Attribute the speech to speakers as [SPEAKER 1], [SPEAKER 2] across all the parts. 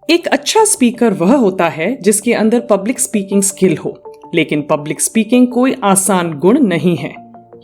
[SPEAKER 1] एक अच्छा स्पीकर वह होता है जिसके अंदर पब्लिक स्पीकिंग स्किल हो, लेकिन पब्लिक स्पीकिंग कोई आसान गुण नहीं है।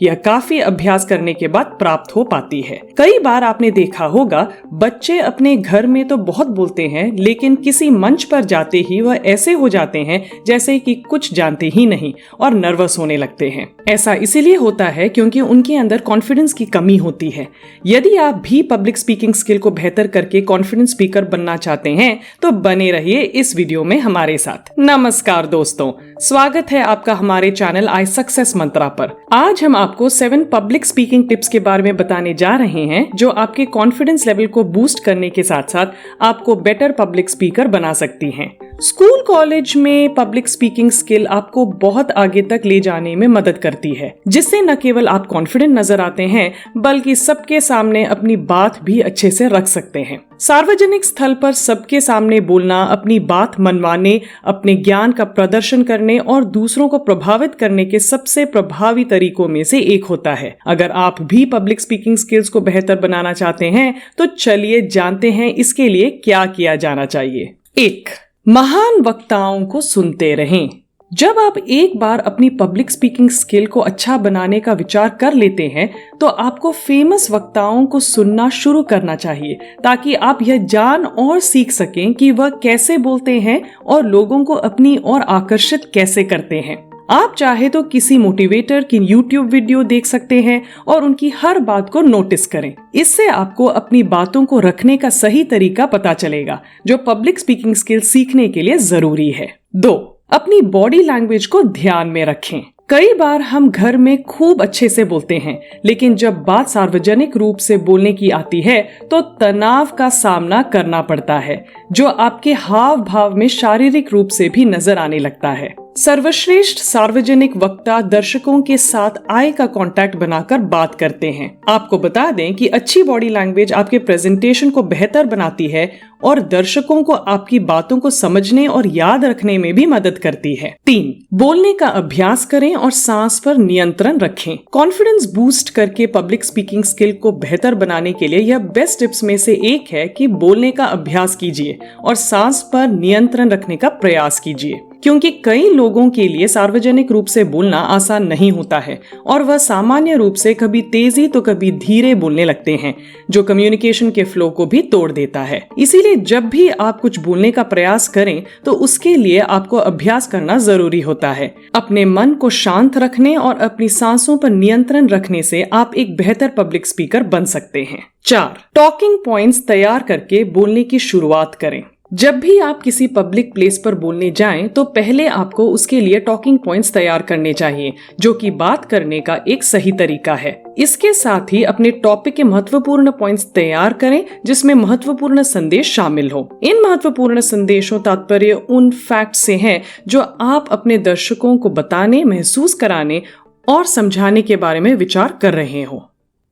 [SPEAKER 1] यह काफी अभ्यास करने के बाद प्राप्त हो पाती है। कई बार आपने देखा होगा बच्चे अपने घर में तो बहुत बोलते हैं, लेकिन किसी मंच पर जाते ही वह ऐसे हो जाते हैं जैसे कि कुछ जानते ही नहीं और नर्वस होने लगते हैं। ऐसा इसीलिए होता है क्योंकि उनके अंदर कॉन्फिडेंस की कमी होती है। यदि आप भी पब्लिक स्पीकिंग स्किल को बेहतर करके कॉन्फिडेंस स्पीकर बनना चाहते हैं तो बने रहिए इस वीडियो में हमारे साथ। नमस्कार दोस्तों, स्वागत है आपका हमारे चैनल आई सक्सेस मंत्रा पर। आज हम आपको 7 पब्लिक स्पीकिंग टिप्स के बारे में बताने जा रहे हैं जो आपके कॉन्फिडेंस लेवल को बूस्ट करने के साथ साथ आपको बेटर पब्लिक स्पीकर बना सकती हैं। स्कूल कॉलेज में पब्लिक स्पीकिंग स्किल आपको बहुत आगे तक ले जाने में मदद करती है, जिससे न केवल आप कॉन्फिडेंट नजर आते हैं बल्कि सबके सामने अपनी बात भी अच्छे से रख सकते हैं। सार्वजनिक स्थल पर सबके सामने बोलना अपनी बात मनवाने, अपने ज्ञान का प्रदर्शन करने और दूसरों को प्रभावित करने के सबसे प्रभावी तरीकों में से एक होता है। अगर आप भी पब्लिक स्पीकिंग स्किल्स को बेहतर बनाना चाहते हैं तो चलिए जानते हैं इसके लिए क्या किया जाना चाहिए। 1. महान वक्ताओं को सुनते रहें। जब आप एक बार अपनी पब्लिक स्पीकिंग स्किल को अच्छा बनाने का विचार कर लेते हैं तो आपको फेमस वक्ताओं को सुनना शुरू करना चाहिए, ताकि आप यह जान और सीख सकें कि वह कैसे बोलते हैं और लोगों को अपनी ओर आकर्षित कैसे करते हैं। आप चाहे तो किसी मोटिवेटर की YouTube वीडियो देख सकते हैं और उनकी हर बात को नोटिस करें। इससे आपको अपनी बातों को रखने का सही तरीका पता चलेगा, जो पब्लिक स्पीकिंग स्किल सीखने के लिए जरूरी है। 2. अपनी बॉडी लैंग्वेज को ध्यान में रखें। कई बार हम घर में खूब अच्छे से बोलते हैं, लेकिन जब बात सार्वजनिक रूप से बोलने की आती है तो तनाव का सामना करना पड़ता है, जो आपके हाव भाव में शारीरिक रूप से भी नजर आने लगता है। सर्वश्रेष्ठ सार्वजनिक वक्ता दर्शकों के साथ आई का कांटेक्ट बनाकर बात करते हैं। आपको बता दें कि अच्छी बॉडी लैंग्वेज आपके प्रेजेंटेशन को बेहतर बनाती है और दर्शकों को आपकी बातों को समझने और याद रखने में भी मदद करती है। 3. बोलने का अभ्यास करें और सांस पर नियंत्रण रखें। कॉन्फिडेंस बूस्ट करके पब्लिक स्पीकिंग स्किल को बेहतर बनाने के लिए यह बेस्ट टिप्स में से एक है कि बोलने का अभ्यास कीजिए और सांस पर नियंत्रण रखने का प्रयास कीजिए, क्योंकि कई लोगों के लिए सार्वजनिक रूप से बोलना आसान नहीं होता है और वह सामान्य रूप से कभी तेजी तो कभी धीरे बोलने लगते हैं, जो कम्युनिकेशन के फ्लो को भी तोड़ देता है। इसीलिए जब भी आप कुछ बोलने का प्रयास करें तो उसके लिए आपको अभ्यास करना जरूरी होता है। अपने मन को शांत रखने और अपनी सांसों पर नियंत्रण रखने से आप एक बेहतर पब्लिक स्पीकर बन सकते हैं। 4. टॉकिंग पॉइंट्स तैयार करके बोलने की शुरुआत करें। जब भी आप किसी पब्लिक प्लेस पर बोलने जाएं तो पहले आपको उसके लिए टॉकिंग पॉइंट्स तैयार करने चाहिए, जो कि बात करने का एक सही तरीका है। इसके साथ ही अपने टॉपिक के महत्वपूर्ण पॉइंट्स तैयार करें जिसमें महत्वपूर्ण संदेश शामिल हो। इन महत्वपूर्ण संदेशों तात्पर्य उन फैक्ट से हैं जो आप अपने दर्शकों को बताने, महसूस कराने और समझाने के बारे में विचार कर रहे हो।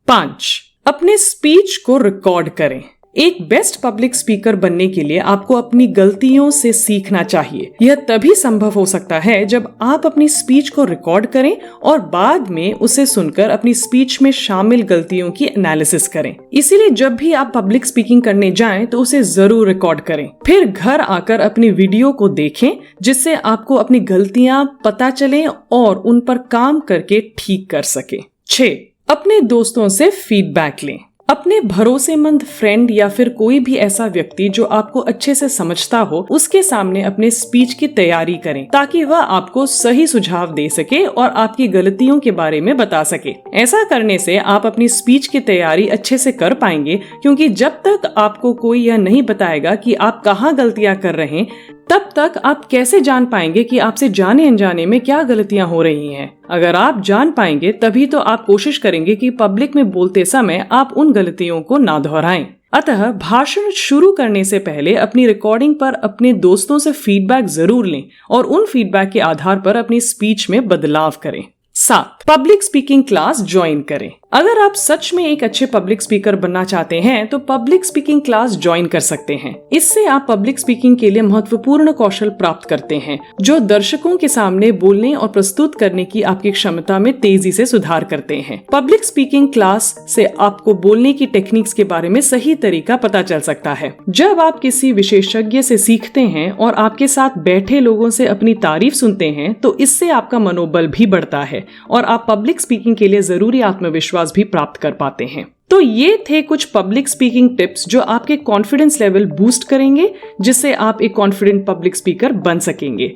[SPEAKER 1] 5. अपने स्पीच को रिकॉर्ड करें। एक बेस्ट पब्लिक स्पीकर बनने के लिए आपको अपनी गलतियों से सीखना चाहिए। यह तभी संभव हो सकता है जब आप अपनी स्पीच को रिकॉर्ड करें और बाद में उसे सुनकर अपनी स्पीच में शामिल गलतियों की एनालिसिस करें। इसीलिए जब भी आप पब्लिक स्पीकिंग करने जाएं तो उसे जरूर रिकॉर्ड करें, फिर घर आकर अपनी वीडियो को देखें, जिससे आपको अपनी गलतियां पता चलें और उन पर काम करके ठीक कर सकें। 6. अपने दोस्तों से फीडबैक लें। अपने भरोसेमंद फ्रेंड या फिर कोई भी ऐसा व्यक्ति जो आपको अच्छे से समझता हो, उसके सामने अपने स्पीच की तैयारी करें, ताकि वह आपको सही सुझाव दे सके और आपकी गलतियों के बारे में बता सके। ऐसा करने से आप अपनी स्पीच की तैयारी अच्छे से कर पाएंगे, क्योंकि जब तक आपको कोई यह नहीं बताएगा कि आप कहाँ गलतियां कर रहे हैं, तब तक आप कैसे जान पाएंगे कि आपसे जाने अनजाने में क्या गलतियां हो रही हैं। अगर आप जान पाएंगे तभी तो आप कोशिश करेंगे कि पब्लिक में बोलते समय आप उन गलतियों को ना दोहराएं। अतः भाषण शुरू करने से पहले अपनी रिकॉर्डिंग पर अपने दोस्तों से फीडबैक जरूर लें और उन फीडबैक के आधार पर अपनी स्पीच में बदलाव करें। 7. पब्लिक स्पीकिंग क्लास ज्वाइन करें। अगर आप सच में एक अच्छे पब्लिक स्पीकर बनना चाहते हैं तो पब्लिक स्पीकिंग क्लास ज्वाइन कर सकते हैं। इससे आप पब्लिक स्पीकिंग के लिए महत्वपूर्ण कौशल प्राप्त करते हैं जो दर्शकों के सामने बोलने और प्रस्तुत करने की आपकी क्षमता में तेजी से सुधार करते हैं। पब्लिक स्पीकिंग क्लास से आपको बोलने की टेक्निक्स के बारे में सही तरीका पता चल सकता है। जब आप किसी विशेषज्ञ से सीखते हैं और आपके साथ बैठे लोगों से अपनी तारीफ सुनते हैं तो इससे आपका मनोबल भी बढ़ता है और आप पब्लिक स्पीकिंग के लिए जरूरी आत्मविश्वास भी प्राप्त कर पाते हैं। तो ये थे कुछ पब्लिक स्पीकिंग टिप्स जो आपके कॉन्फिडेंस लेवल बूस्ट करेंगे, जिससे आप एक कॉन्फिडेंट पब्लिक स्पीकर बन सकेंगे।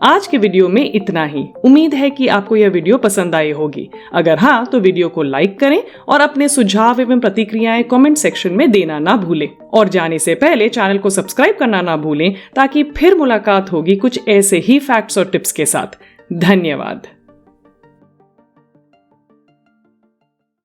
[SPEAKER 1] आज के वीडियो में इतना ही। उम्मीद है कि आपको यह वीडियो पसंद आई होगी। अगर हाँ तो वीडियो को लाइक करें और अपने सुझाव एवं प्रतिक्रियाएं कमेंट सेक्शन में देना ना भूलें। और जाने से पहले चैनल को सब्सक्राइब करना ना भूलें ताकि फिर मुलाकात होगी कुछ ऐसे ही फैक्ट्स और टिप्स के साथ। धन्यवाद।